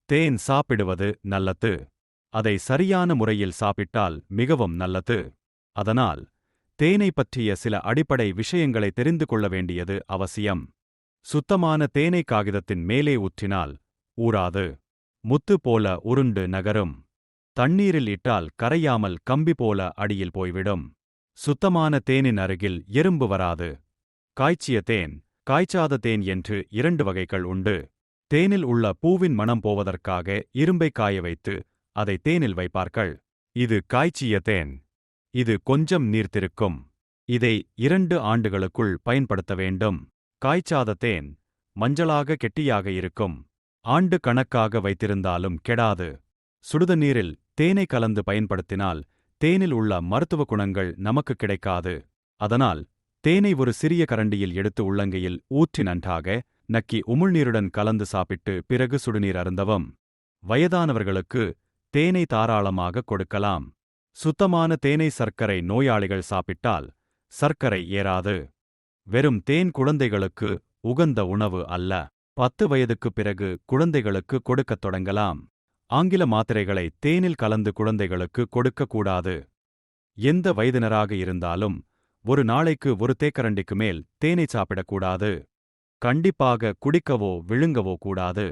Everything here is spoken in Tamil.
தேன் சாப்பிடுவது நல்லது. அதை சரியான முறையில் சாப்பிட்டால் மிகவும் நல்லது. அதனால் தேனை பற்றிய சில அடிப்படை விஷயங்களை தெரிந்து கொள்ள வேண்டியது அவசியம். சுத்தமான தேனை காகிதத்தின் மேலே ஊற்றினால் ஊறாது. முத்து போல உருண்டு நகரும். தண்ணீரில் இட்டால் கரையாமல் கம்பி போல அடியில் போய்விடும். சுத்தமான தேனின் அருகில் எறும்பு வராது. காய்ச்சிய தேன், காய்ச்சாத தேன் என்று 2 வகைகள் உண்டு. தேனில் உள்ள பூவின் மணம் போவதற்காக இரும்பை காய வைத்து அதை தேனில் வைப்பார்கள். இது காய்ச்சிய தேன். இது கொஞ்சம் நீர்த்திருக்கும். இதை 2 ஆண்டுகளுக்குள் பயன்படுத்த வேண்டும். காய்ச்சாத தேன் மஞ்சளாக கெட்டியாக இருக்கும். ஆண்டு கணக்காக வைத்திருந்தாலும் கெடாது. சுடுதண்ணீரில் தேனை கலந்து பயன்படுத்தினால் தேனில் உள்ள மருத்துவ குணங்கள் நமக்கு கிடைக்காது. அதனால் தேனை ஒரு சிறிய கரண்டியில் எடுத்து உள்ளங்கையில் ஊற்றி நன்றாக நக்கி உமிழ்நீருடன் கலந்து சாப்பிட்டு பிறகு சுடுநீர் அருந்தவும். வயதானவர்களுக்கு தேனை தாராளமாக கொடுக்கலாம். சுத்தமான தேனை சர்க்கரை நோயாளிகள் சாப்பிட்டால் சர்க்கரை ஏறாது. வெறும் தேன் குழந்தைகளுக்கு உகந்த உணவு அல்ல. 10 வயதுக்குப் பிறகு குழந்தைகளுக்கு கொடுக்கத் தொடங்கலாம். ஆங்கில மாத்திரைகளை தேனில் கலந்து குழந்தைகளுக்கு கொடுக்கக்கூடாது. எந்த வயதினராக இருந்தாலும் ஒரு நாளைக்கு 1 தேக்கரண்டிக்கு மேல் தேனை சாப்பிடக்கூடாது. கண்டிப்பாக குடிக்கவோ விழுங்கவோ கூடாது.